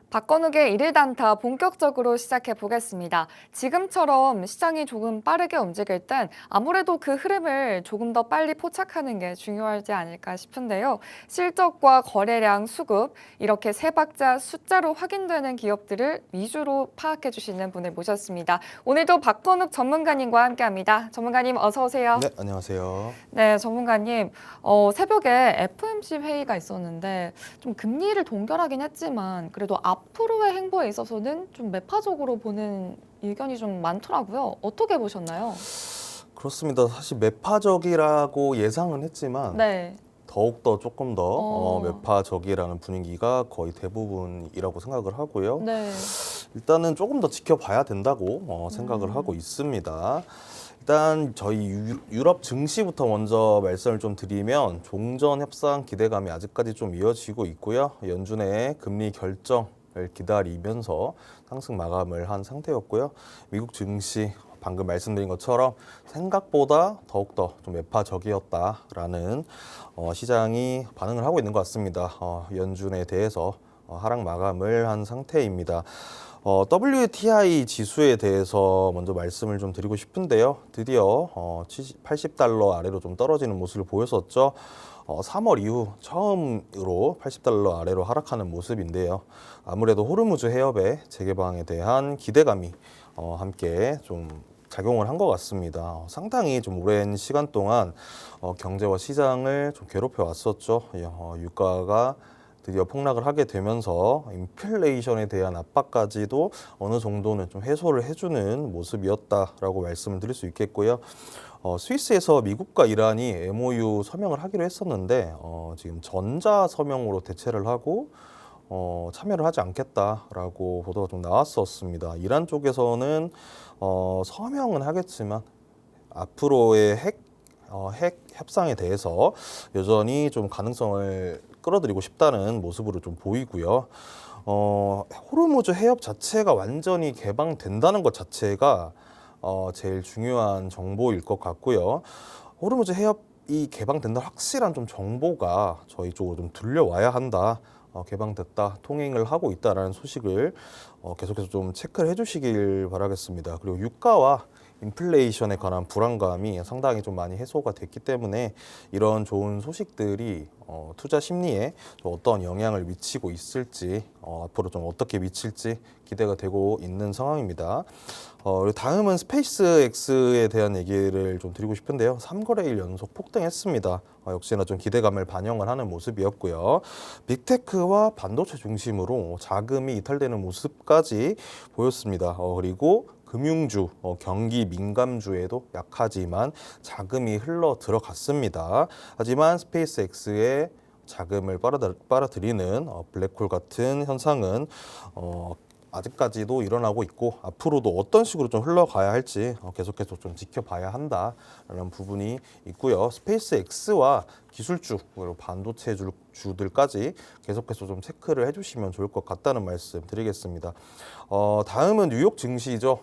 박건욱의 일일 단타 본격적으로 시작해 보겠습니다. 지금처럼 시장이 조금 빠르게 움직일 땐 아무래도 그 흐름을 조금 더 빨리 포착하는 게 중요하지 않을까 싶은데요. 실적과 거래량, 수급 이렇게 세 박자 숫자로 확인되는 기업들을 위주로 파악해 주시는 분을 모셨습니다. 오늘도 박건욱 전문가님과 함께합니다. 전문가님 어서 오세요. 네, 안녕하세요. 네, 전문가님. 새벽에 FOMC 회의가 있었는데 좀 금리를 동결하긴 했지만 그래도 앞으로의 행보에 있어서는 좀 매파적으로 보는 의견이 좀 많더라고요. 어떻게 보셨나요? 그렇습니다. 사실 매파적이라고 예상은 했지만 네. 더욱더 조금 더 어, 매파적이라는 분위기가 거의 대부분이라고 생각을 하고요. 네. 일단은 조금 더 지켜봐야 된다고 생각을 하고 있습니다. 일단 저희 유럽 증시부터 먼저 말씀을 좀 드리면 종전 협상 기대감이 아직까지 좀 이어지고 있고요. 연준의 금리 결정을 기다리면서 상승 마감을 한 상태였고요. 미국 증시 방금 말씀드린 것처럼 생각보다 더욱더 좀 매파적이었다라는 시장이 반응을 하고 있는 것 같습니다. 연준에 대해서 하락 마감을 한 상태입니다. WTI 지수에 대해서 먼저 말씀을 좀 드리고 싶은데요. 드디어 80달러 아래로 좀 떨어지는 모습을 보였었죠. 3월 이후 처음으로 80달러 아래로 하락하는 모습인데요. 아무래도 호르무즈 해협의 재개방에 대한 기대감이 함께 좀 작용을 한 것 같습니다. 상당히 좀 오랜 시간 동안 경제와 시장을 좀 괴롭혀 왔었죠. 유가가 드디어 폭락을 하게 되면서 인플레이션에 대한 압박까지도 어느 정도는 좀 해소를 해주는 모습이었다라고 말씀을 드릴 수 있겠고요. 스위스에서 미국과 이란이 MOU 서명을 하기로 했었는데 지금 전자 서명으로 대체를 하고 참여를 하지 않겠다라고 보도가 좀 나왔었습니다. 이란 쪽에서는 서명은 하겠지만 앞으로의 핵 협상에 대해서 여전히 좀 가능성을 끌어들이고 싶다는 모습으로 좀 보이고요. 호르무즈 해협 자체가 완전히 개방된다는 것 자체가 제일 중요한 정보일 것 같고요. 호르무즈 해협이 개방된다 확실한 좀 정보가 저희 쪽으로 좀 들려와야 한다. 개방됐다, 통행을 하고 있다라는 소식을 계속해서 좀 체크를 해주시길 바라겠습니다. 그리고 유가와 인플레이션에 관한 불안감이 상당히 좀 많이 해소가 됐기 때문에 이런 좋은 소식들이 투자 심리에 좀 어떤 영향을 미치고 있을지 앞으로 좀 어떻게 미칠지 기대가 되고 있는 상황입니다. 그리고 다음은 스페이스X에 대한 얘기를 좀 드리고 싶은데요. 3거래일 연속 폭등했습니다. 역시나 좀 기대감을 반영을 하는 모습이었고요. 빅테크와 반도체 중심으로 자금이 이탈되는 모습까지 보였습니다. 그리고 금융주, 경기 민감주에도 약하지만 자금이 흘러 들어갔습니다. 하지만 스페이스X의 자금을 빨아들이는 블랙홀 같은 현상은 아직까지도 일어나고 있고 앞으로도 어떤 식으로 좀 흘러가야 할지 계속해서 좀 지켜봐야 한다라는 부분이 있고요. 스페이스X와 기술주 그리고 반도체 주들까지 계속해서 좀 체크를 해주시면 좋을 것 같다는 말씀 드리겠습니다. 다음은 뉴욕 증시죠.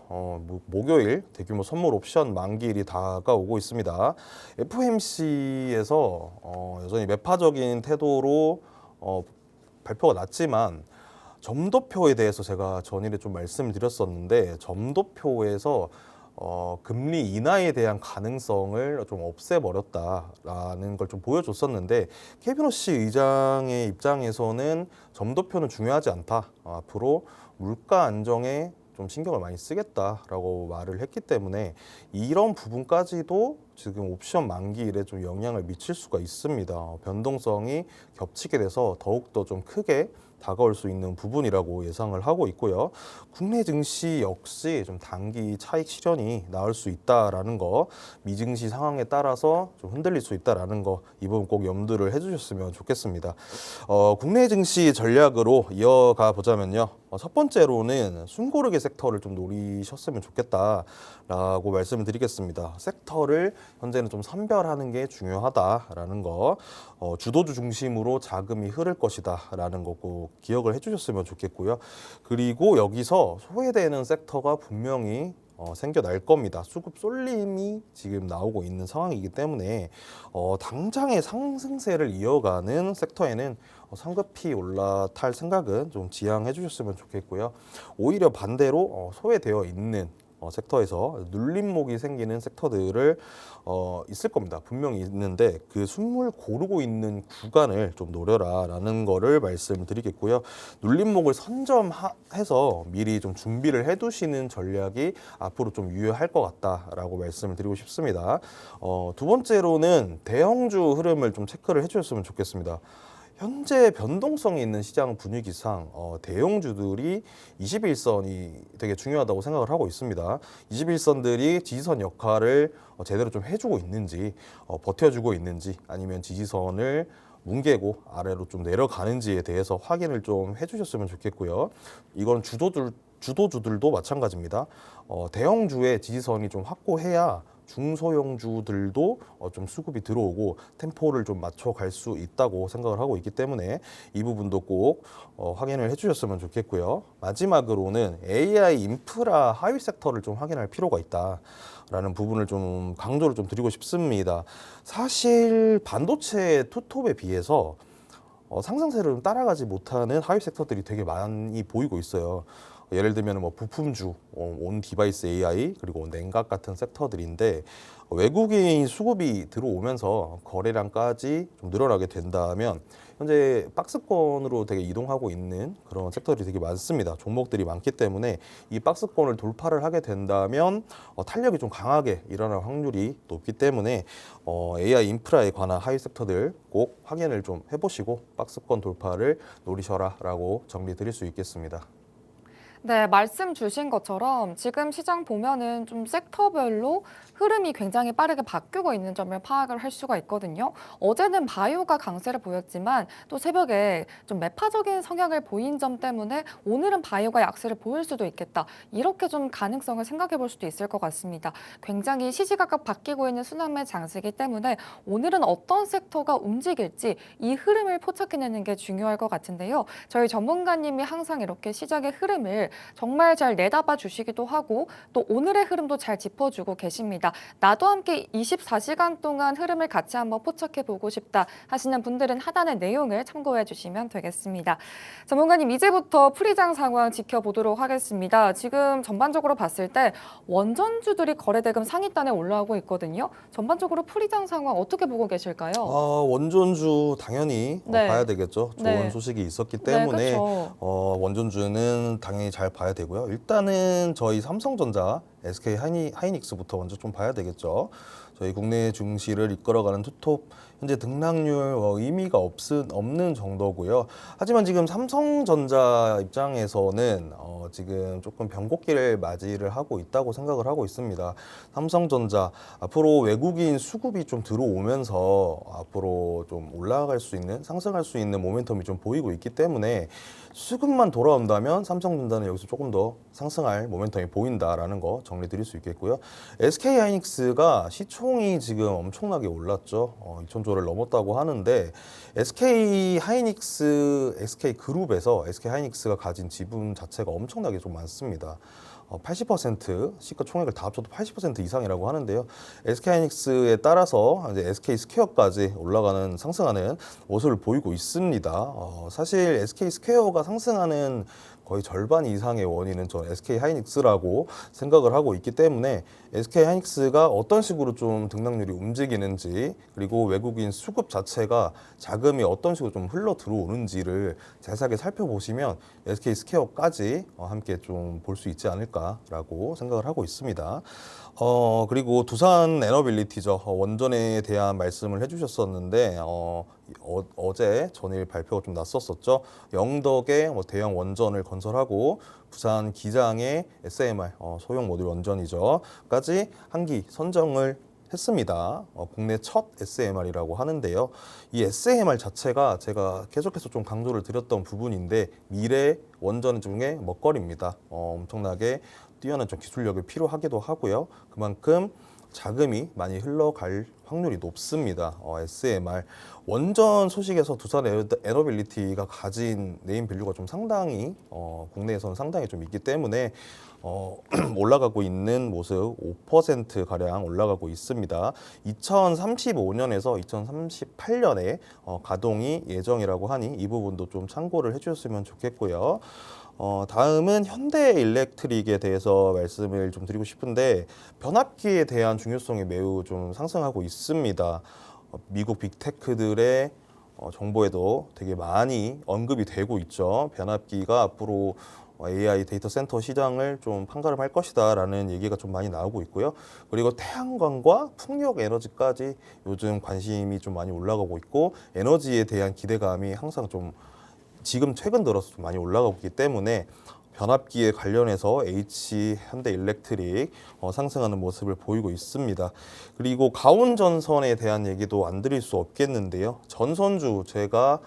목요일 대규모 선물 옵션 만기일이 다가오고 있습니다. FOMC에서 여전히 매파적인 태도로 발표가 났지만 점도표에 대해서 제가 전일에 좀 말씀을 드렸었는데 점도표에서 금리 인하에 대한 가능성을 좀 없애버렸다라는 걸 좀 보여줬었는데 케빈 호시 의장의 입장에서는 점도표는 중요하지 않다. 앞으로 물가 안정에 좀 신경을 많이 쓰겠다라고 말을 했기 때문에 이런 부분까지도 지금 옵션 만기일에 좀 영향을 미칠 수가 있습니다. 변동성이 겹치게 돼서 더욱더 좀 크게 다가올 수 있는 부분이라고 예상을 하고 있고요. 국내 증시 역시 좀 단기 차익 실현이 나올 수 있다라는 거, 미증시 상황에 따라서 좀 흔들릴 수 있다라는 거, 이 부분 꼭 염두를 해주셨으면 좋겠습니다. 국내 증시 전략으로 이어가 보자면요. 첫 번째로는 숨고르기 섹터를 좀 노리셨으면 좋겠다라고 말씀을 드리겠습니다. 섹터를 현재는 좀 선별하는 게 중요하다라는 거, 주도주 중심으로 자금이 흐를 것이다라는 거 꼭 기억을 해주셨으면 좋겠고요. 그리고 여기서 소외되는 섹터가 분명히 생겨날 겁니다. 수급 쏠림이 지금 나오고 있는 상황이기 때문에 당장의 상승세를 이어가는 섹터에는 성급히 올라탈 생각은 좀 지양해 주셨으면 좋겠고요. 오히려 반대로 소외되어 있는 섹터에서 눌림목이 생기는 섹터들을 있을 겁니다. 분명히 있는데 그 숨을 고르고 있는 구간을 좀 노려라라는 거를 말씀드리겠고요. 눌림목을 선점해서 미리 좀 준비를 해두시는 전략이 앞으로 좀 유효할 것 같다라고 말씀을 드리고 싶습니다. 두 번째로는 대형주 흐름을 좀 체크를 해주셨으면 좋겠습니다. 현재 변동성이 있는 시장 분위기상 대형주들이 21선이 되게 중요하다고 생각을 하고 있습니다. 21선들이 지지선 역할을 제대로 좀 해주고 있는지, 버텨주고 있는지, 아니면 지지선을 뭉개고 아래로 좀 내려가는지에 대해서 확인을 좀 해주셨으면 좋겠고요. 이건 주도주들도 마찬가지입니다. 대형주의 지지선이 좀 확고해야 중소형주들도 좀 수급이 들어오고 템포를 좀 맞춰갈 수 있다고 생각을 하고 있기 때문에 이 부분도 꼭 확인을 해주셨으면 좋겠고요. 마지막으로는 AI 인프라 하위 섹터를 좀 확인할 필요가 있다라는 부분을 좀 강조를 좀 드리고 싶습니다. 사실 반도체 투톱에 비해서 상승세를 좀 따라가지 못하는 하위 섹터들이 되게 많이 보이고 있어요. 예를 들면 뭐 부품주, 온 디바이스 AI 그리고 냉각 같은 섹터들인데 외국인 수급이 들어오면서 거래량까지 좀 늘어나게 된다면 현재 박스권으로 되게 이동하고 있는 그런 섹터들이 되게 많습니다. 종목들이 많기 때문에 이 박스권을 돌파를 하게 된다면 탄력이 좀 강하게 일어날 확률이 높기 때문에 AI 인프라에 관한 하위 섹터들 꼭 확인을 좀 해보시고 박스권 돌파를 노리셔라라고 정리 드릴 수 있겠습니다. 네, 말씀 주신 것처럼 지금 시장 보면은 좀 섹터별로 흐름이 굉장히 빠르게 바뀌고 있는 점을 파악을 할 수가 있거든요. 어제는 바이오가 강세를 보였지만 또 새벽에 좀 매파적인 성향을 보인 점 때문에 오늘은 바이오가 약세를 보일 수도 있겠다. 이렇게 좀 가능성을 생각해 볼 수도 있을 것 같습니다. 굉장히 시시각각 바뀌고 있는 순환매 장세이기 때문에 오늘은 어떤 섹터가 움직일지 이 흐름을 포착해내는 게 중요할 것 같은데요. 저희 전문가님이 항상 이렇게 시장의 흐름을 정말 잘 내다봐 주시기도 하고 또 오늘의 흐름도 잘 짚어주고 계십니다. 나도 함께 24시간 동안 흐름을 같이 한번 포착해 보고 싶다 하시는 분들은 하단의 내용을 참고해 주시면 되겠습니다. 전문가님, 이제부터 프리장 상황 지켜보도록 하겠습니다. 지금 전반적으로 봤을 때 원전주들이 거래대금 상위단에 올라오고 있거든요. 전반적으로 프리장 상황 어떻게 보고 계실까요? 원전주 당연히 네. 봐야 되겠죠. 좋은 네. 소식이 있었기 네, 때문에 그렇죠. 원전주는 당연히 잘 봐야 되고요. 일단은 저희 삼성전자, SK 하이닉스부터 먼저 좀 봐야 되겠죠. 저희 국내 증시를 이끌어가는 투톱 현재 등락률 의미가 없는 정도고요. 하지만 지금 삼성전자 입장에서는 지금 조금 변곡기를 맞이를 하고 있다고 생각을 하고 있습니다. 삼성전자 앞으로 외국인 수급이 좀 들어오면서 앞으로 좀 올라갈 수 있는 상승할 수 있는 모멘텀이 좀 보이고 있기 때문에 수급만 돌아온다면 삼성전자는 여기서 조금 더 상승할 모멘텀이 보인다라는 거 정리 드릴 수 있겠고요. SK 하이닉스가 시총이 지금 엄청나게 올랐죠. 2천조를 넘었다고 하는데 SK 하이닉스, SK 그룹에서 SK 하이닉스가 가진 지분 자체가 엄청나게 좀 많습니다. 80% 시가총액을 다 합쳐도 80% 이상이라고 하는데요. SK하이닉스에 따라서 이제 SK 스퀘어까지 올라가는 상승하는 모습을 보이고 있습니다. 사실 SK 스퀘어가 상승하는 거의 절반 이상의 원인은 전 SK 하이닉스라고 생각을 하고 있기 때문에 SK 하이닉스가 어떤 식으로 좀 등락률이 움직이는지 그리고 외국인 수급 자체가 자금이 어떤 식으로 좀 흘러 들어오는지를 자세하게 살펴보시면 SK 스퀘어까지 함께 좀 볼 수 있지 않을까라고 생각을 하고 있습니다. 그리고 두산 에너빌리티죠. 원전에 대한 말씀을 해주셨었는데 어제 전일 발표가 좀 났었었죠. 영덕에 대형 원전을 건설하고 부산 기장에 SMR 소형 모듈 원전이죠.까지 한기 선정을 했습니다. 국내 첫 SMR이라고 하는데요. 이 SMR 자체가 제가 계속해서 좀 강조를 드렸던 부분인데 미래 원전 중에 먹거리입니다. 엄청나게 뛰어난 좀 기술력이 필요하기도 하고요. 그만큼 자금이 많이 흘러갈 확률이 높습니다. SMR 원전 소식에서 두산 에너빌리티가 가진 네임 밸류가 좀 상당히 국내에서는 상당히 좀 있기 때문에 올라가고 있는 모습 5% 가량 올라가고 있습니다. 2035년에서 2038년에 가동이 예정이라고 하니 이 부분도 좀 참고를 해주셨으면 좋겠고요. 다음은 현대일렉트릭에 대해서 말씀을 좀 드리고 싶은데 변압기에 대한 중요성이 매우 좀 상승하고 있습니다. 미국 빅테크들의 정보에도 되게 많이 언급이 되고 있죠. 변압기가 앞으로 AI 데이터 센터 시장을 좀 판가름할 것이다라는 얘기가 좀 많이 나오고 있고요. 그리고 태양광과 풍력 에너지까지 요즘 관심이 좀 많이 올라가고 있고 에너지에 대한 기대감이 항상 좀 지금 최근 들어서 좀 많이 올라가고 있기 때문에 변압기에 관련해서 현대일렉트릭 상승하는 모습을 보이고 있습니다. 그리고 가온전선에 대한 얘기도 안 드릴 수 없겠는데요. 전선주 제가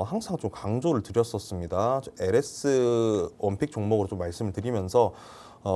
항상 좀 강조를 드렸었습니다. LS 원픽 종목으로 좀 말씀을 드리면서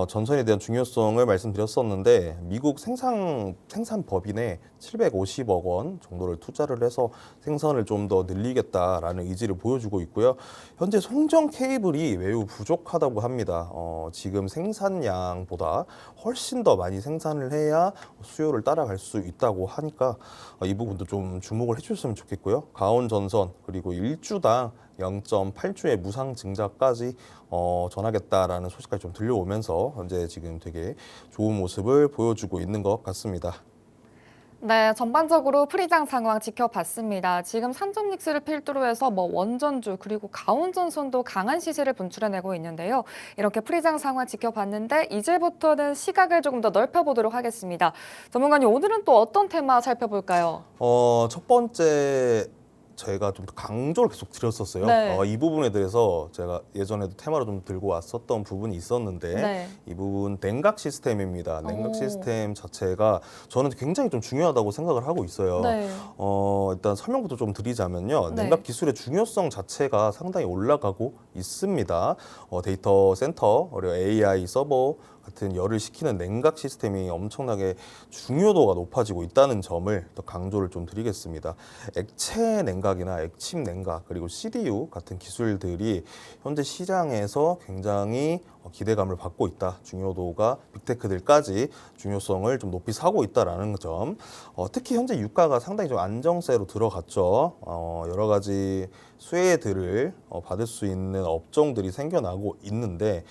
전선에 대한 중요성을 말씀드렸었는데 미국 생산법인에 750억 원 정도를 투자를 해서 생산을 좀 더 늘리겠다라는 의지를 보여주고 있고요. 현재 송전 케이블이 매우 부족하다고 합니다. 지금 생산량보다 훨씬 더 많이 생산을 해야 수요를 따라갈 수 있다고 하니까 이 부분도 좀 주목을 해주셨으면 좋겠고요. 가온전선 그리고 일주당 0.8주의 무상 증자까지 전하겠다라는 소식까지 좀 들려오면서 현재 지금 되게 좋은 모습을 보여주고 있는 것 같습니다. 네, 전반적으로 프리장 상황 지켜봤습니다. 지금 산전닉스를 필두로 해서 원전주 그리고 가온전선도 강한 시세를 분출해내고 있는데요. 이렇게 프리장 상황 지켜봤는데 이제부터는 시각을 조금 더 넓혀보도록 하겠습니다. 전문가님, 오늘은 또 어떤 테마 살펴볼까요? 첫 번째 제가 좀 강조를 계속 드렸었어요. 네. 이 부분에 대해서 제가 예전에도 테마로 좀 들고 왔었던 부분이 있었는데 네. 이 부분 냉각 시스템입니다. 냉각 오. 시스템 자체가 저는 굉장히 좀 중요하다고 생각을 하고 있어요. 네. 일단 설명부터 좀 드리자면요. 네. 냉각 기술의 중요성 자체가 상당히 올라가고 있습니다. 데이터 센터, 그리고 AI 서버 같은 열을 식히는 냉각 시스템이 엄청나게 중요도가 높아지고 있다는 점을 더 강조를 좀 드리겠습니다. 액체 냉각이나 액침 냉각 그리고 CDU 같은 기술들이 현재 시장에서 굉장히 기대감을 받고 있다. 중요도가 빅테크들까지 중요성을 좀 높이 사고 있다라는 점. 특히 현재 유가가 상당히 좀 안정세로 들어갔죠. 여러 가지 수혜들을 받을 수 있는 업종들이 생겨나고 있는데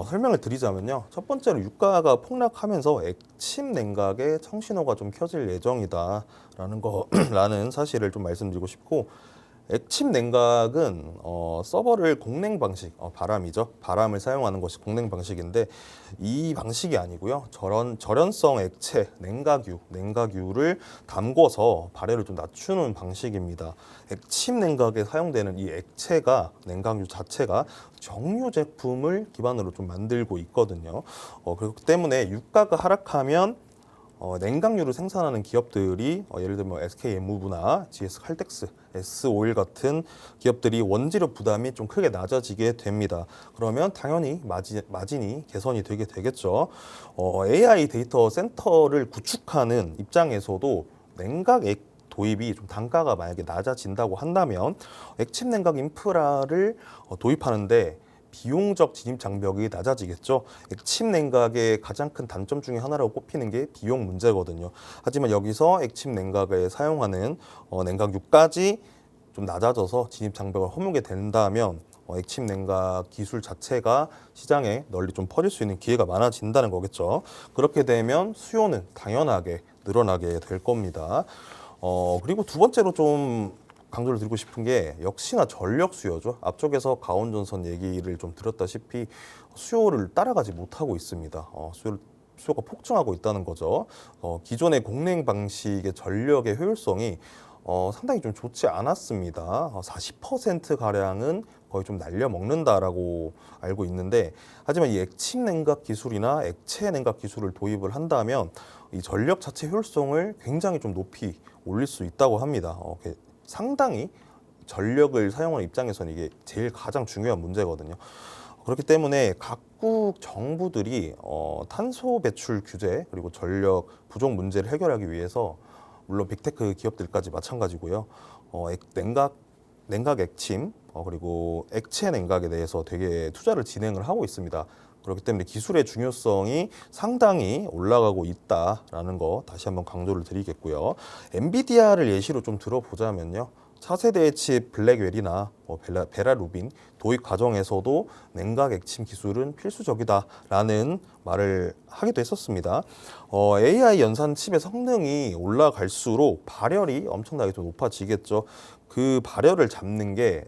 설명을 드리자면요. 첫 번째로 유가가 폭락하면서 액침 냉각에 청신호가 좀 켜질 예정이다라는 사실을 좀 말씀드리고 싶고 액침 냉각은 서버를 공냉 방식, 바람이죠. 바람을 사용하는 것이 공냉 방식인데 이 방식이 아니고요. 절연성 액체, 냉각유를 담궈서 발열을 좀 낮추는 방식입니다. 액침 냉각에 사용되는 이 액체가 냉각유 자체가 정유 제품을 기반으로 좀 만들고 있거든요. 그렇기 때문에 유가가 하락하면 냉각유를 생산하는 기업들이 예를 들면 SK엠무브나 GS칼텍스, S오일 같은 기업들이 원재료 부담이 좀 크게 낮아지게 됩니다. 그러면 당연히 마진이 개선이 되게 되겠죠. AI 데이터 센터를 구축하는 입장에서도 냉각액 도입이 좀 단가가 만약에 낮아진다고 한다면 액침 냉각 인프라를 도입하는데 비용적 진입 장벽이 낮아지겠죠. 액침 냉각의 가장 큰 단점 중에 하나라고 꼽히는 게 비용 문제거든요. 하지만 여기서 액침 냉각에 사용하는 냉각유까지 좀 낮아져서 진입 장벽을 허무게 된다면 액침 냉각 기술 자체가 시장에 널리 좀 퍼질 수 있는 기회가 많아진다는 거겠죠. 그렇게 되면 수요는 당연하게 늘어나게 될 겁니다. 그리고 두 번째로 좀 강조를 드리고 싶은 게 역시나 전력 수요죠. 앞쪽에서 가온전선 얘기를 좀 드렸다시피 수요를 따라가지 못하고 있습니다. 수요가 폭증하고 있다는 거죠. 기존의 공냉 방식의 전력의 효율성이 상당히 좀 좋지 않았습니다. 40% 가량은 거의 좀 날려 먹는다라고 알고 있는데, 하지만 이 액침 냉각 기술이나 액체 냉각 기술을 도입을 한다면 이 전력 자체 효율성을 굉장히 좀 높이 올릴 수 있다고 합니다. 상당히 전력을 사용하는 입장에서는 이게 제일 가장 중요한 문제거든요. 그렇기 때문에 각국 정부들이 탄소 배출 규제 그리고 전력 부족 문제를 해결하기 위해서 물론 빅테크 기업들까지 마찬가지고요. 냉각 액침 그리고 액체 냉각에 대해서 되게 투자를 진행을 하고 있습니다. 그렇기 때문에 기술의 중요성이 상당히 올라가고 있다라는 거 다시 한번 강조를 드리겠고요. 엔비디아를 예시로 좀 들어보자면요. 차세대 칩 블랙웰이나 베라루빈 도입 과정에서도 냉각 액침 기술은 필수적이다라는 말을 하기도 했었습니다. AI 연산 칩의 성능이 올라갈수록 발열이 엄청나게 좀 높아지겠죠. 그 발열을 잡는 게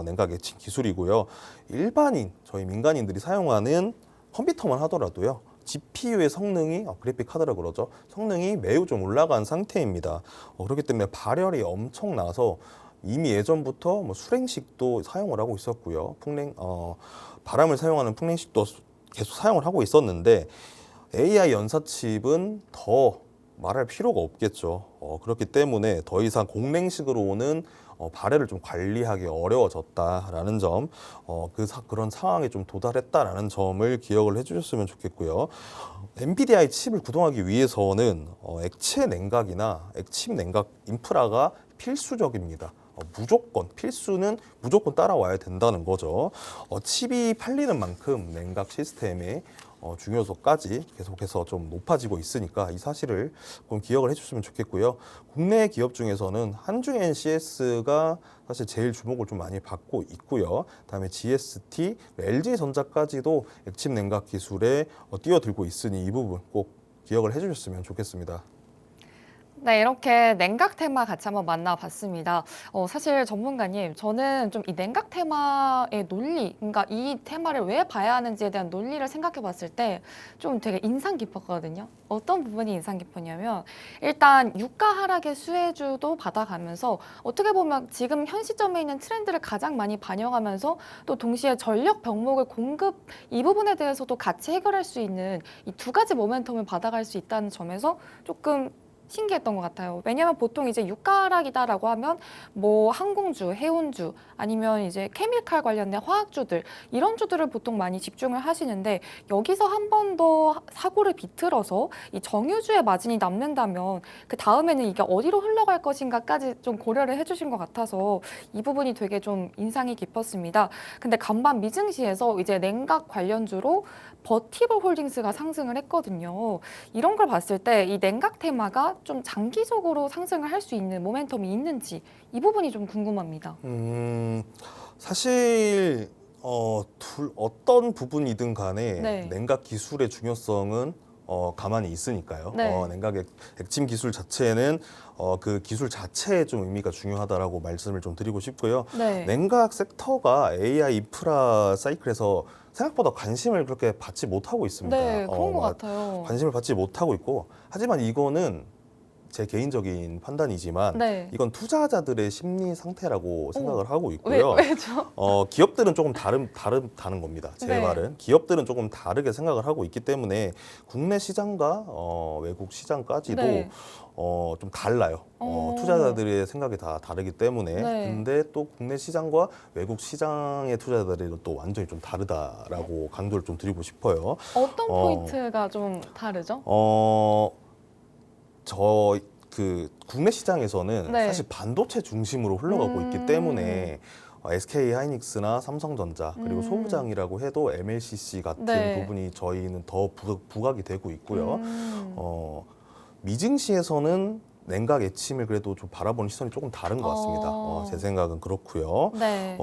냉각 액침 기술이고요. 일반인, 저희 민간인들이 사용하는 컴퓨터만 하더라도요. GPU의 성능이, 그래픽 카드라고 그러죠. 성능이 매우 좀 올라간 상태입니다. 그렇기 때문에 발열이 엄청나서 이미 예전부터 뭐 수랭식도 사용을 하고 있었고요. 바람을 사용하는 풍랭식도 계속 사용을 하고 있었는데 AI 연사칩은 더 말할 필요가 없겠죠. 그렇기 때문에 더 이상 공랭식으로는 발열을 좀 관리하기 어려워졌다라는 점, 그런 상황에 좀 도달했다라는 점을 기억을 해주셨으면 좋겠고요. 엔비디아의 칩을 구동하기 위해서는 액체 냉각이나 액침 냉각 인프라가 필수적입니다. 무조건 필수는 무조건 따라와야 된다는 거죠. 칩이 팔리는 만큼 냉각 시스템의 중요도까지 계속해서 좀 높아지고 있으니까 이 사실을 좀 기억을 해주시면 좋겠고요. 국내 기업 중에서는 한중 NCS가 사실 제일 주목을 좀 많이 받고 있고요. 그다음에 GST, LG전자까지도 액침 냉각 기술에 뛰어들고 있으니 이 부분 꼭 기억을 해주셨으면 좋겠습니다. 네, 이렇게 냉각 테마 같이 한번 만나봤습니다. 사실 전문가님, 저는 좀 이 냉각 테마의 논리, 그러니까 이 테마를 왜 봐야 하는지에 대한 논리를 생각해 봤을 때 좀 되게 인상 깊었거든요. 어떤 부분이 인상 깊었냐면, 일단 유가 하락의 수혜주도 받아가면서 어떻게 보면 지금 현 시점에 있는 트렌드를 가장 많이 반영하면서 또 동시에 전력 병목을 공급 이 부분에 대해서도 같이 해결할 수 있는 이 두 가지 모멘텀을 받아갈 수 있다는 점에서 조금 신기했던 것 같아요. 왜냐하면 보통 이제 유가 하락이다라고 하면 뭐 항공주, 해운주 아니면 이제 케미칼 관련된 화학주들 이런 주들을 보통 많이 집중을 하시는데 여기서 한 번 더 사고를 비틀어서 이 정유주의 마진이 남는다면 그 다음에는 이게 어디로 흘러갈 것인가까지 좀 고려를 해주신 것 같아서 이 부분이 되게 좀 인상이 깊었습니다. 근데 간밤 미증시에서 이제 냉각 관련주로 버티블 홀딩스가 상승을 했거든요. 이런 걸 봤을 때 이 냉각 테마가 좀 장기적으로 상승을 할 수 있는 모멘텀이 있는지 이 부분이 좀 궁금합니다. 사실 어떤 부분이든 간에 네. 냉각 기술의 중요성은 가만히 있으니까요. 네. 냉각 액침 기술 자체는 그 기술 자체에 좀 의미가 중요하다라고 말씀을 좀 드리고 싶고요. 네. 냉각 섹터가 AI 인프라 사이클에서 생각보다 관심을 그렇게 받지 못하고 있습니다. 네, 그런 것 같아요. 관심을 받지 못하고 있고, 하지만 이거는 제 개인적인 판단이지만 네. 이건 투자자들의 심리 상태라고 생각을 하고 있고요. 왜죠? 기업들은 조금 다른 겁니다. 제 네. 말은 기업들은 조금 다르게 생각을 하고 있기 때문에 국내 시장과 외국 시장까지도 네. 좀 달라요. 투자자들의 생각이 다 다르기 때문에. 네. 근데 또 국내 시장과 외국 시장의 투자자들이 또 완전히 좀 다르다라고 강조를 좀 드리고 싶어요. 어떤 포인트가 좀 다르죠? 국내 시장에서는 네. 사실 반도체 중심으로 흘러가고 있기 때문에 SK 하이닉스나 삼성전자 그리고 소부장이라고 해도 MLCC 같은 네. 부분이 저희는 더 부각이 되고 있고요. 미증시에서는 냉각 액침을 그래도 좀 바라보는 시선이 조금 다른 것 같습니다. 제 생각은 그렇고요. 네.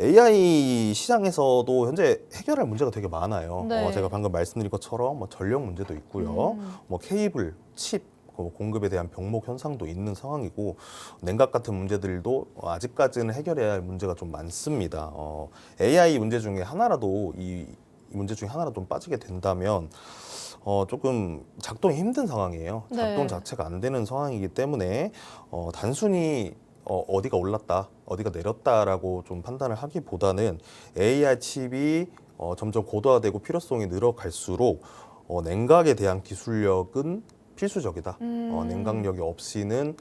AI 시장에서도 현재 해결할 문제가 되게 많아요. 네. 제가 방금 말씀드린 것처럼 뭐 전력 문제도 있고요. 뭐 케이블, 칩 공급에 대한 병목 현상도 있는 상황이고, 냉각 같은 문제들도 아직까지는 해결해야 할 문제가 좀 많습니다. AI 문제 중에 하나라도 이 문제 중에 하나라도 좀 빠지게 된다면 조금 작동이 힘든 상황이에요. 네. 작동 자체가 안 되는 상황이기 때문에 단순히 어디가 올랐다, 어디가 내렸다라고 좀 판단을 하기보다는 AI 칩이 점점 고도화되고 필요성이 늘어갈수록 냉각에 대한 기술력은 필수적이다. 냉각력이 없이는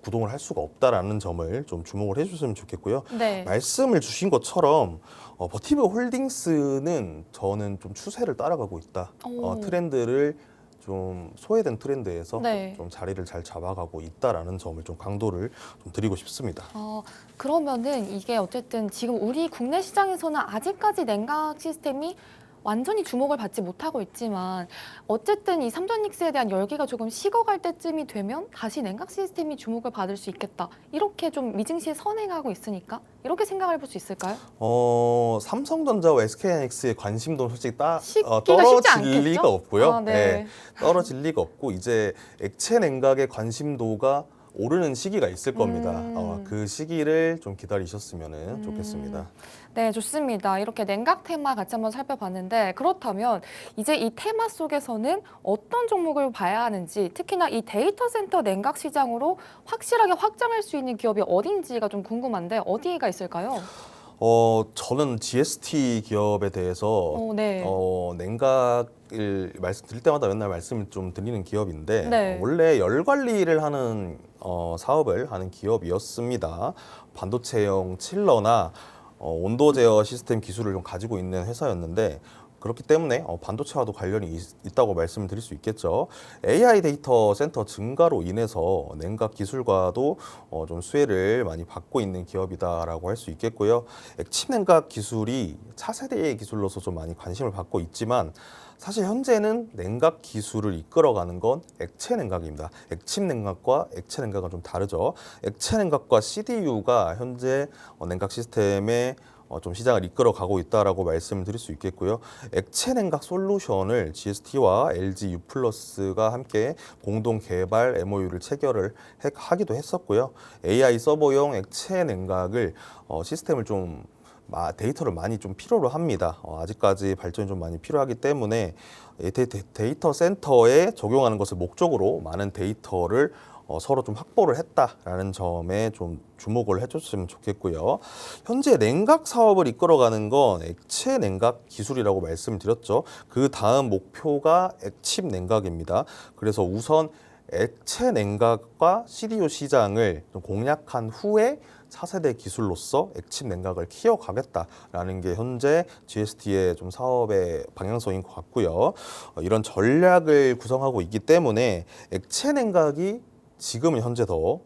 구동을 할 수가 없다라는 점을 좀 주목을 해주셨으면 좋겠고요. 네. 말씀을 주신 것처럼 버티블 홀딩스는 저는 좀 추세를 따라가고 있다. 오. 트렌드를 좀 소외된 트렌드에서 네. 좀 자리를 잘 잡아가고 있다라는 점을 좀 강조를 좀 드리고 싶습니다. 그러면은 이게 어쨌든 지금 우리 국내 시장에서는 아직까지 냉각 시스템이 완전히 주목을 받지 못하고 있지만 어쨌든 이 삼전닉스에 대한 열기가 조금 식어갈 때쯤이 되면 다시 냉각 시스템이 주목을 받을 수 있겠다. 이렇게 좀 미증시에 선행하고 있으니까 이렇게 생각을 해볼 수 있을까요? 삼성전자와 SK하이닉스의 관심도는 솔직히 쉽기가 쉽지 떨어질 않겠죠? 리가 없고요. 네. 떨어질 리가 없고 이제 액체 냉각의 관심도가 오르는 시기가 있을 겁니다. 그 시기를 좀 기다리셨으면 좋겠습니다. 네, 좋습니다. 이렇게 냉각 테마 같이 한번 살펴봤는데 그렇다면 이제 이 테마 속에서는 어떤 종목을 봐야 하는지 특히나 이 데이터 센터 냉각 시장으로 확실하게 확장할 수 있는 기업이 어딘지가 좀 궁금한데 어디가 있을까요? 저는 GST 기업에 대해서 네. 냉각을 말씀드릴 때마다 맨날 말씀을 좀 드리는 기업인데 네. 원래 열 관리를 하는 사업을 하는 기업이었습니다. 반도체용 칠러나 온도 제어 시스템 기술을 좀 가지고 있는 회사였는데 그렇기 때문에 반도체와도 관련이 있다고 말씀을 드릴 수 있겠죠. AI 데이터 센터 증가로 인해서 냉각 기술과도 좀 수혜를 많이 받고 있는 기업이다라고 할 수 있겠고요. 액침 냉각 기술이 차세대의 기술로서 좀 많이 관심을 받고 있지만 사실 현재는 냉각 기술을 이끌어가는 건 액체 냉각입니다. 액침 냉각과 액체 냉각은 좀 다르죠. 액체 냉각과 CDU가 현재 냉각 시스템의 좀 시장을 이끌어가고 있다라고 말씀을 드릴 수 있겠고요. 액체 냉각 솔루션을 GST와 LG U+가 함께 공동 개발 MOU를 체결을 하기도 했었고요. AI 서버용 액체 냉각을 시스템을 좀 데이터를 많이 좀 필요로 합니다. 아직까지 발전이 좀 많이 필요하기 때문에 데이터 센터에 적용하는 것을 목적으로 많은 데이터를 서로 좀 확보를 했다라는 점에 좀 주목을 해줬으면 좋겠고요. 현재 냉각 사업을 이끌어가는 건 액체 냉각 기술이라고 말씀드렸죠. 그 다음 목표가 액침 냉각입니다. 그래서 우선 액체 냉각과 CDU 시장을 좀 공략한 후에 차세대 기술로서 액침 냉각을 키워가겠다라는 게 현재 GST의 좀 사업의 방향성인 것 같고요. 이런 전략을 구성하고 있기 때문에 액체 냉각이 지금은 현재 더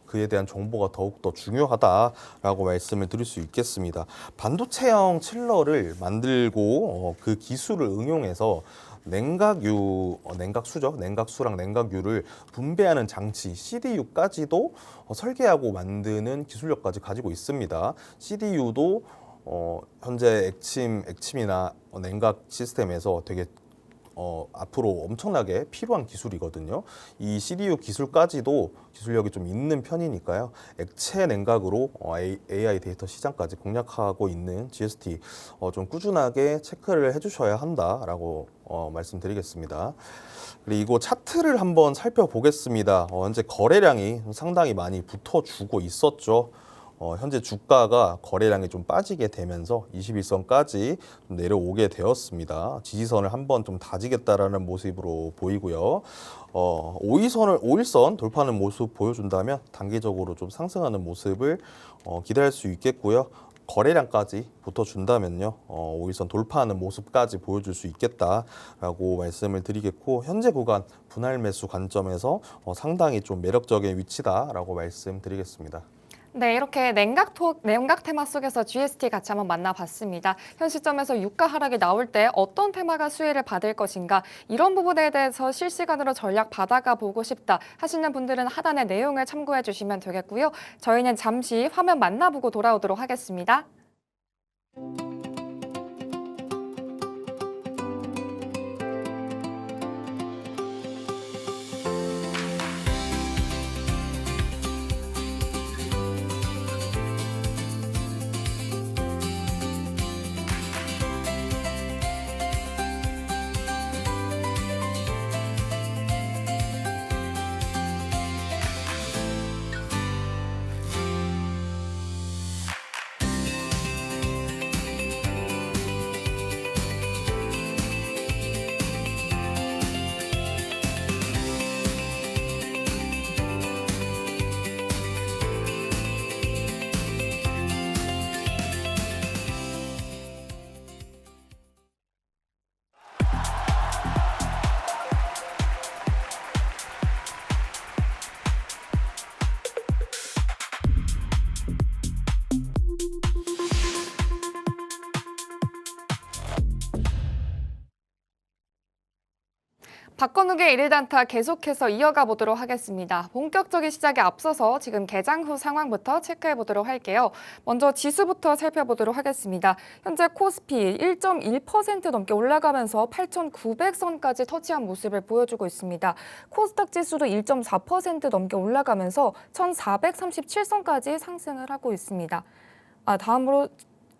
그에 대한 정보가 더욱더 중요하다라고 말씀을 드릴 수 있겠습니다. 반도체형 칠러를 만들고 그 기술을 응용해서 냉각수죠. 냉각수랑 냉각유를 분배하는 장치 CDU까지도 설계하고 만드는 기술력까지 가지고 있습니다. CDU도 현재 액침이나 냉각 시스템에서 되게 앞으로 엄청나게 필요한 기술이거든요. 이 CDU 기술까지도 기술력이 좀 있는 편이니까요. 액체 냉각으로 AI 데이터 시장까지 공략하고 있는 GST 좀 꾸준하게 체크를 해주셔야 한다라고 말씀드리겠습니다. 그리고 차트를 한번 살펴보겠습니다. 현재 거래량이 상당히 많이 붙어주고 있었죠. 현재 주가가 거래량이 좀 빠지게 되면서 21선까지 좀 내려오게 되었습니다. 지지선을 한번 좀 다지겠다라는 모습으로 보이고요. 5일선 돌파하는 모습 보여준다면 단기적으로 좀 상승하는 모습을 기대할 수 있겠고요. 거래량까지 붙어준다면요. 5일선 돌파하는 모습까지 보여줄 수 있겠다라고 말씀을 드리겠고 현재 구간 분할 매수 관점에서 상당히 좀 매력적인 위치다라고 말씀드리겠습니다. 네, 이렇게 냉각 테마 속에서 GST 같이 한번 만나봤습니다. 현 시점에서 유가 하락이 나올 때 어떤 테마가 수혜를 받을 것인가 이런 부분에 대해서 실시간으로 전략 받아가 보고 싶다 하시는 분들은 하단의 내용을 참고해 주시면 되겠고요. 저희는 잠시 화면 만나보고 돌아오도록 하겠습니다. 박건욱의 일일 단타 계속해서 이어가 보도록 하겠습니다. 본격적인 시작에 앞서서 지금 개장 후 상황부터 체크해 보도록 할게요. 먼저 지수부터 살펴보도록 하겠습니다. 현재 코스피 1.1% 넘게 올라가면서 8,900선까지 터치한 모습을 보여주고 있습니다. 코스닥 지수도 1.4% 넘게 올라가면서 1,437선까지 상승을 하고 있습니다. 다음으로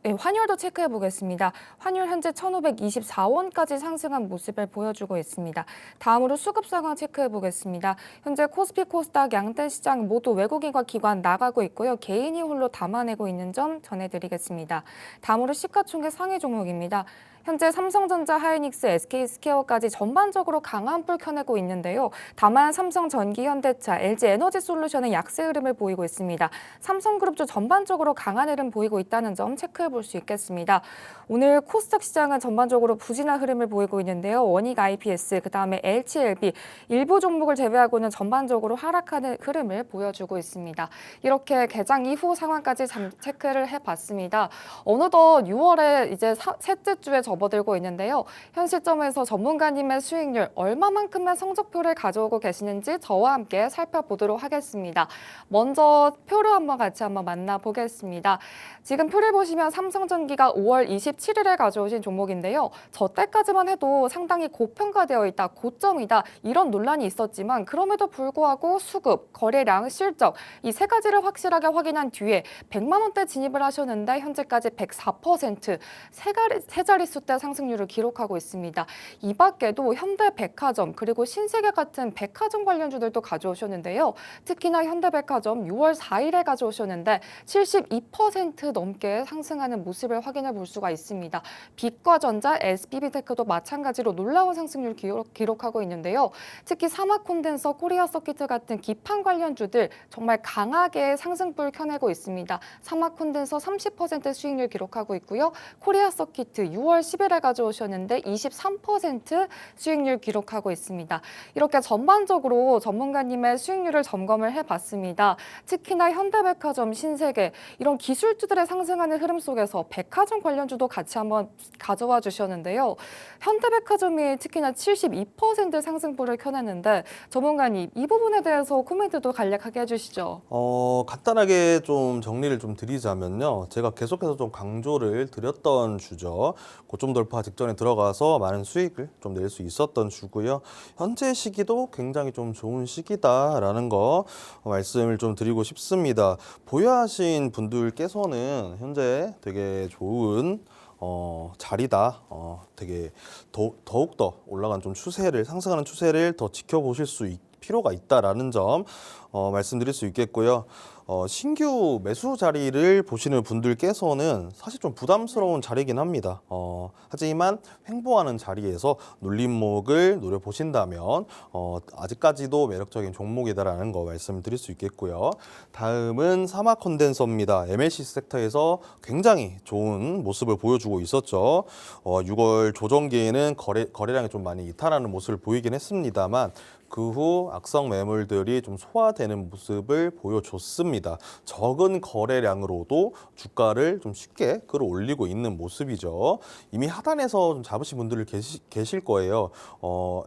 환율도 체크해 보겠습니다. 환율 현재 1,524원까지 상승한 모습을 보여주고 있습니다. 다음으로 수급 상황 체크해 보겠습니다. 현재 코스피, 코스닥 양대 시장 모두 외국인과 기관 나가고 있고요. 개인이 홀로 담아내고 있는 점 전해드리겠습니다. 다음으로 시가총액 상위 종목입니다. 현재 삼성전자, 하이닉스, SK스퀘어까지 전반적으로 강한 불 켜내고 있는데요. 다만 삼성전기, 현대차, LG에너지솔루션은 약세 흐름을 보이고 있습니다. 삼성그룹도 전반적으로 강한 흐름 보이고 있다는 점 체크해 볼 수 있겠습니다. 오늘 코스닥 시장은 전반적으로 부진한 흐름을 보이고 있는데요. 원익 IPS, 그다음에 LCLB 일부 종목을 제외하고는 전반적으로 하락하는 흐름을 보여주고 있습니다. 이렇게 개장 이후 상황까지 체크를 해봤습니다. 어느덧 6월에 이제 셋째 주에 접어들고 있는데요. 현 시점에서 전문가님의 수익률 얼마만큼의 성적표를 가져오고 계시는지 저와 함께 살펴보도록 하겠습니다. 먼저 표를 같이 만나보겠습니다. 지금 표를 보시면 삼성전기가 5월 27일에 가져오신 종목인데요. 저 때까지만 해도 상당히 고평가되어 있다, 고점이다 이런 논란이 있었지만 그럼에도 불구하고 수급, 거래량, 실적 이 세 가지를 확실하게 확인한 뒤에 100만 원대 진입을 하셨는데 현재까지 104% 세 자릿수 대 상승률을 기록하고 있습니다. 이 밖에도 현대백화점 그리고 신세계 같은 백화점 관련주들도 가져오셨는데요. 특히나 현대백화점 6월 4일에 가져오셨는데 72% 넘게 상승하는 모습을 확인해 볼 수가 있습니다. 빛과전자, SBB테크도 마찬가지로 놀라운 상승률 기록하고 있는데요. 특히 사마콘덴서, 코리아서키트 같은 기판 관련주들 정말 강하게 상승불 켜내고 있습니다. 사마콘덴서 30% 수익률 기록하고 있고요. 코리아서키트 6월 10일에 가져오셨는데 23% 수익률 기록하고 있습니다. 이렇게 전반적으로 전문가님의 수익률을 점검을 해봤습니다. 특히나 현대백화점, 신세계 이런 기술주들의 상승하는 흐름 속에서 백화점 관련주도 같이 한번 가져와 주셨는데요. 현대백화점이 특히나 72% 상승폭을 켜냈는데 전문가님 이 부분에 대해서 코멘트도 간략하게 해주시죠. 간단하게 좀 정리를 좀 드리자면요. 제가 계속해서 좀 강조를 드렸던 주죠. 고점 돌파 직전에 들어가서 많은 수익을 좀 낼 수 있었던 주고요. 현재 시기도 굉장히 좀 좋은 시기다라는 거 말씀을 좀 드리고 싶습니다. 보유하신 분들께서는 현재 되게 좋은 자리다. 되게 더욱더 올라간 좀 추세를 상승하는 추세를 더 지켜보실 필요가 있다라는 점 말씀드릴 수 있겠고요. 신규 매수 자리를 보시는 분들께서는 사실 좀 부담스러운 자리이긴 합니다. 하지만 횡보하는 자리에서 눌림목을 노려보신다면 아직까지도 매력적인 종목이다라는 거 말씀드릴 수 있겠고요. 다음은 사마콘덴서입니다. MLC 섹터에서 굉장히 좋은 모습을 보여주고 있었죠. 6월 조정기에는 거래량이 좀 많이 이탈하는 모습을 보이긴 했습니다만 그 후 악성 매물들이 좀 소화되는 모습을 보여줬습니다. 적은 거래량으로도 주가를 좀 쉽게 끌어올리고 있는 모습이죠. 이미 하단에서 좀 잡으신 분들 계실 거예요.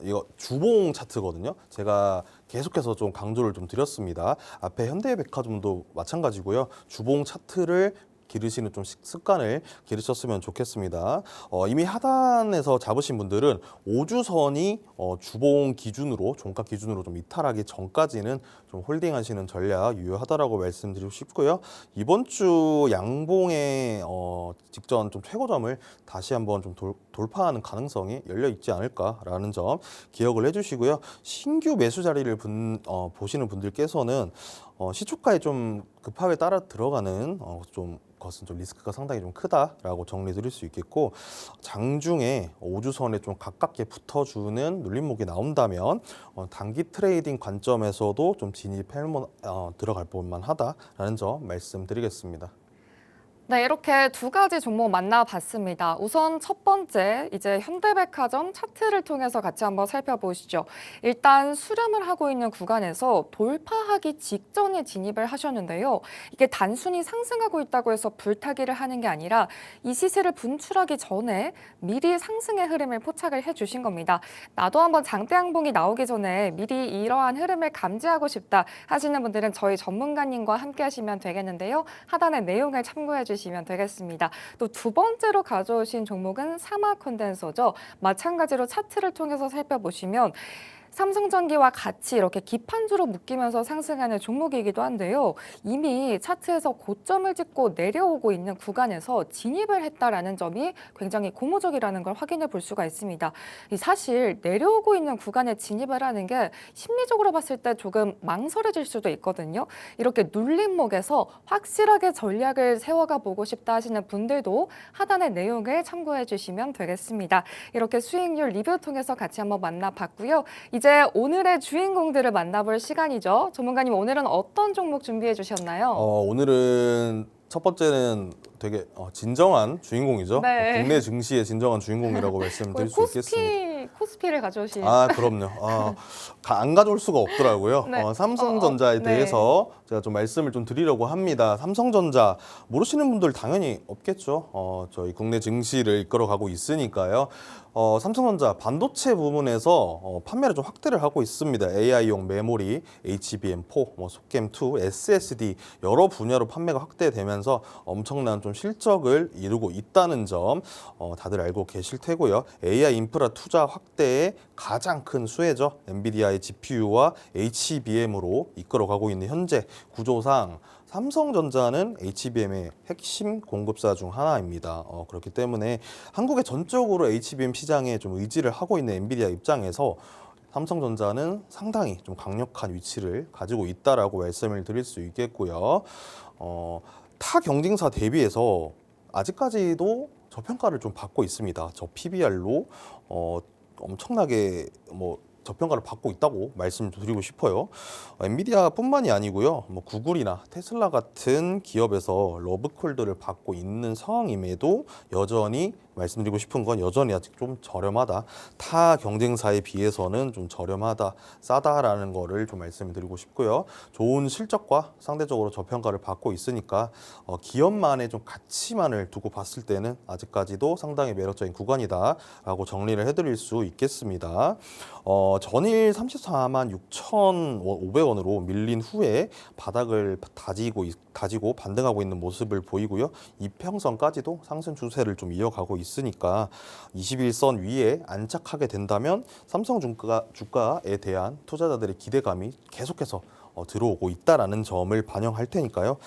이거 주봉 차트거든요. 제가 계속해서 좀 강조를 좀 드렸습니다. 앞에 현대백화점도 마찬가지고요. 주봉 차트를 기르시는 좀 습관을 기르셨으면 좋겠습니다. 이미 하단에서 잡으신 분들은 5주선이 주봉 기준으로 종가 기준으로 좀 이탈하기 전까지는 좀 홀딩하시는 전략 유효하다라고 말씀드리고 싶고요. 이번 주 양봉의 직전 좀 최고점을 다시 한번 좀 돌파하는 가능성이 열려 있지 않을까라는 점 기억을 해주시고요. 신규 매수 자리를 보시는 분들께서는 시초가에 좀 급하게 따라 들어가는 것은 좀 리스크가 상당히 좀 크다라고 정리드릴 수 있겠고, 장중에 5주선에 좀 가깝게 붙어주는 눌림목이 나온다면 단기 트레이딩 관점에서도 좀 진입해 들어갈 볼만하다라는 점 말씀드리겠습니다. 네, 이렇게 두 가지 종목 만나봤습니다. 우선 첫 번째, 이제 현대백화점 차트를 통해서 같이 한번 살펴보시죠. 일단 수렴을 하고 있는 구간에서 돌파하기 직전에 진입을 하셨는데요. 이게 단순히 상승하고 있다고 해서 불타기를 하는 게 아니라 이 시세를 분출하기 전에 미리 상승의 흐름을 포착을 해주신 겁니다. 나도 한번 장대 양봉이 나오기 전에 미리 이러한 흐름을 감지하고 싶다 하시는 분들은 저희 전문가님과 함께 하시면 되겠는데요. 하단의 내용을 참고해 주시면 되겠습니다. 또 두 번째로 가져오신 종목은 사마 콘덴서죠. 마찬가지로 차트를 통해서 살펴보시면 삼성전기와 같이 이렇게 기판주로 묶이면서 상승하는 종목이기도 한데요. 이미 차트에서 고점을 찍고 내려오고 있는 구간에서 진입을 했다라는 점이 굉장히 고무적이라는 걸 확인해 볼 수가 있습니다. 사실 내려오고 있는 구간에 진입을 하는 게 심리적으로 봤을 때 조금 망설여질 수도 있거든요. 이렇게 눌림목에서 확실하게 전략을 세워가 보고 싶다 하시는 분들도 하단의 내용을 참고해 주시면 되겠습니다. 이렇게 수익률 리뷰 통해서 같이 한번 만나봤고요. 이제 오늘의 주인공들을 만나볼 시간이죠. 전문가님, 오늘은 어떤 종목 준비해 주셨나요? 오늘은 첫 번째는 되게 진정한 주인공이죠. 네. 국내 증시의 진정한 주인공이라고 말씀드릴 수 있겠습니다. 코스피를 가져오신. 그럼요. 안 가져올 수가 없더라고요. 네. 삼성전자에 네. 대해서 제가 좀 말씀을 좀 드리려고 합니다. 삼성전자 모르시는 분들 당연히 없겠죠. 저희 국내 증시를 이끌어가고 있으니까요. 삼성전자 반도체 부문에서 판매를 좀 확대를 하고 있습니다. AI용 메모리, HBM4, 속겜2, SSD 여러 분야로 판매가 확대되면서 엄청난 좀 실적을 이루고 있다는 점 다들 알고 계실 테고요. AI 인프라 투자 확대의 가장 큰 수혜죠. 엔비디아의 GPU와 HBM으로 이끌어가고 있는 현재 구조상 삼성전자는 HBM의 핵심 공급사 중 하나입니다. 그렇기 때문에 한국의 전적으로 HBM 시장에 좀 의지를 하고 있는 엔비디아 입장에서 삼성전자는 상당히 좀 강력한 위치를 가지고 있다라고 말씀을 드릴 수 있겠고요. 타 경쟁사 대비해서 아직까지도 저평가를 좀 받고 있습니다. 저 PBR로 엄청나게 저평가를 받고 있다고 말씀드리고 싶어요. 엔비디아뿐만이 아니고요. 구글이나 테슬라 같은 기업에서 러브콜드를 받고 있는 상황임에도 여전히 말씀드리고 싶은 건 여전히 아직 좀 저렴하다. 타 경쟁사에 비해서는 좀 저렴하다, 싸다라는 거를 좀 말씀드리고 싶고요. 좋은 실적과 상대적으로 저평가를 받고 있으니까 기업만의 좀 가치만을 두고 봤을 때는 아직까지도 상당히 매력적인 구간이다라고 정리를 해드릴 수 있겠습니다. 전일 34만 6,500원으로 밀린 후에 바닥을 다지고 반등하고 있는 모습을 보이고요. 이평선까지도 상승 추세를 좀 이어가고 있으니까 21선 위에 안착하게 된다면 삼성주가에 대한 투자자들의 기대감이 계속해서 들어오고 있다라는 점을 반영할 테니까요.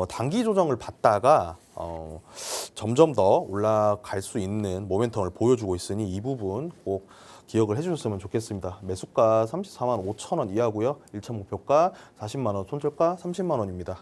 단기 조정을 받다가 점점 더 올라갈 수 있는 모멘텀을 보여주고 있으니 이 부분 꼭 기억을 해주셨으면 좋겠습니다. 매수가 34만 5천 원 이하고요. 1차 목표가 40만 원, 손절가 30만 원입니다.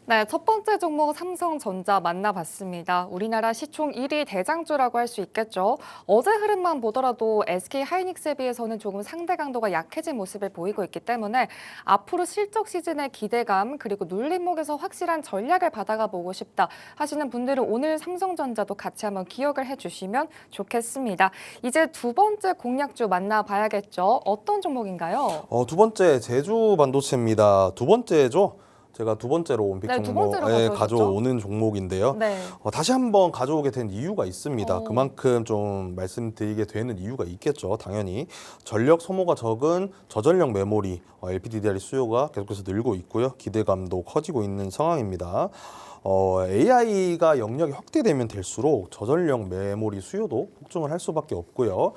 네, 첫 번째 종목 삼성전자 만나봤습니다. 우리나라 시총 1위 대장주라고 할 수 있겠죠. 어제 흐름만 보더라도 SK하이닉스에 비해서는 조금 상대 강도가 약해진 모습을 보이고 있기 때문에 앞으로 실적 시즌의 기대감 그리고 눌림목에서 확실한 전략을 받아가 보고 싶다 하시는 분들은 오늘 삼성전자도 같이 한번 기억을 해주시면 좋겠습니다. 이제 두 번째 공략주 만나봐야겠죠. 어떤 종목인가요? 두 번째 제주 반도체입니다. 두 번째죠. 제가 두 번째로 온픽 네, 두 번째로 종목에 가져오셨죠? 가져오는 종목인데요. 네. 다시 한번 가져오게 된 이유가 있습니다. 어. 그만큼 좀 말씀드리게 되는 이유가 있겠죠. 당연히 전력 소모가 적은 저전력 메모리 LPDDR 수요가 계속해서 늘고 있고요. 기대감도 커지고 있는 상황입니다. AI가 영역이 확대되면 될수록 저전력 메모리 수요도 폭증을 할 수밖에 없고요.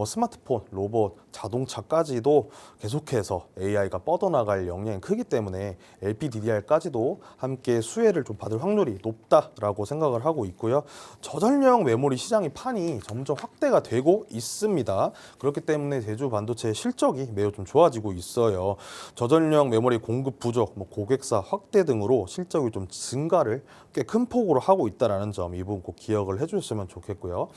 스마트폰, 로봇, 자동차까지도 계속해서 AI가 뻗어나갈 역량이 크기 때문에 LPDDR까지도 함께 수혜를 좀 받을 확률이 높다라고 생각을 하고 있고요. 저전력 메모리 시장의 판이 점점 확대가 되고 있습니다. 그렇기 때문에 제주 반도체의 실적이 매우 좀 좋아지고 있어요. 저전력 메모리 공급 부족, 고객사 확대 등으로 실적이 좀 증가를 상승을 꽤 큰 폭으로 하고 있다는 점 이 부분 꼭 기억을 해주셨으면 좋겠고요.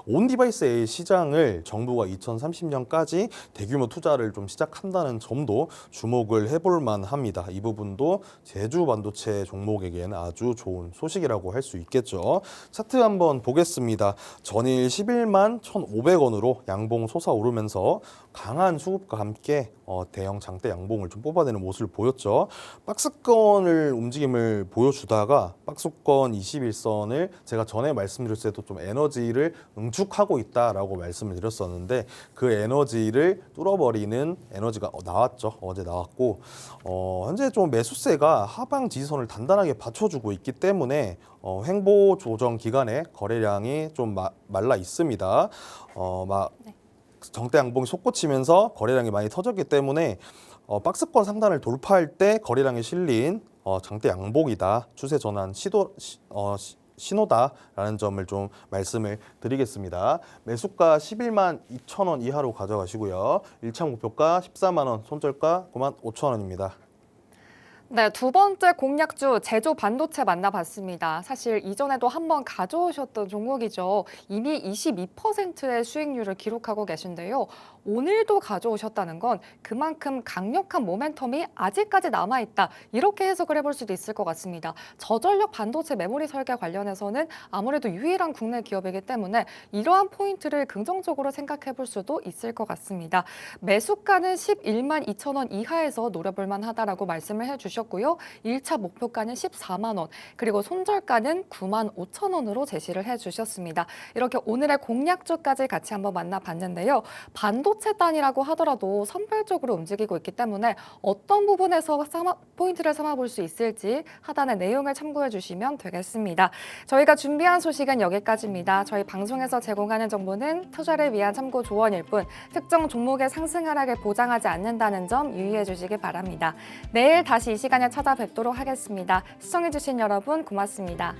온 디바이스 시장을 정부가 2030년까지 대규모 투자를 좀 시작한다는 점도 주목을 해볼 만합니다. 이 부분도 제주 반도체 종목에게는 아주 좋은 소식이라고 할 수 있겠죠. 차트 한번 보겠습니다. 전일 11만 1,500원으로 양봉 솟아오르면서 강한 수급과 함께 대형 장대 양봉을 좀 뽑아내는 모습을 보였죠. 박스권을 움직임을 보여주다가 박스권 21선을 제가 전에 말씀드렸을 때도 좀 에너지를 응축하고 있다라고 말씀을 드렸었는데 그 에너지를 뚫어버리는 에너지가 나왔죠. 어제 나왔고 현재 좀 매수세가 하방 지지선을 단단하게 받쳐주고 있기 때문에 횡보 조정 기간에 거래량이 좀 말라 있습니다. 정대 양봉이 솟구치면서 거래량이 많이 터졌기 때문에 박스권 상단을 돌파할 때 거래량이 실린 장대 양봉이다, 추세 전환 신호다라는 점을 좀 말씀을 드리겠습니다. 매수가 11만 2천 원 이하로 가져가시고요. 1차 목표가 14만 원, 손절가 9만 5천 원입니다. 네, 두 번째 공략주 제조 반도체 만나봤습니다. 사실 이전에도 한번 가져오셨던 종목이죠. 이미 22%의 수익률을 기록하고 계신데요. 오늘도 가져오셨다는 건 그만큼 강력한 모멘텀이 아직까지 남아있다. 이렇게 해석을 해볼 수도 있을 것 같습니다. 저전력 반도체 메모리 설계 관련해서는 아무래도 유일한 국내 기업이기 때문에 이러한 포인트를 긍정적으로 생각해 볼 수도 있을 것 같습니다. 매수가는 11만 2천 원 이하에서 노려볼 만하다라고 말씀을 해주셨고요. 1차 목표가는 14만 원, 그리고 손절가는 9만 5천 원으로 제시를 해주셨습니다. 이렇게 오늘의 공략주까지 같이 한번 만나봤는데요. 반도체 단이라고 하더라도 선별적으로 움직이고 있기 때문에 어떤 부분에서 포인트를 삼아볼 수 있을지 하단의 내용을 참고해 주시면 되겠습니다. 저희가 준비한 소식은 여기까지입니다. 저희 방송에서 제공하는 정보는 투자를 위한 참고 조언일 뿐 특정 종목의 상승 하락을 보장하지 않는다는 점 유의해 주시기 바랍니다. 내일 다시 이 시간에 찾아뵙도록 하겠습니다. 시청해 주신 여러분 고맙습니다.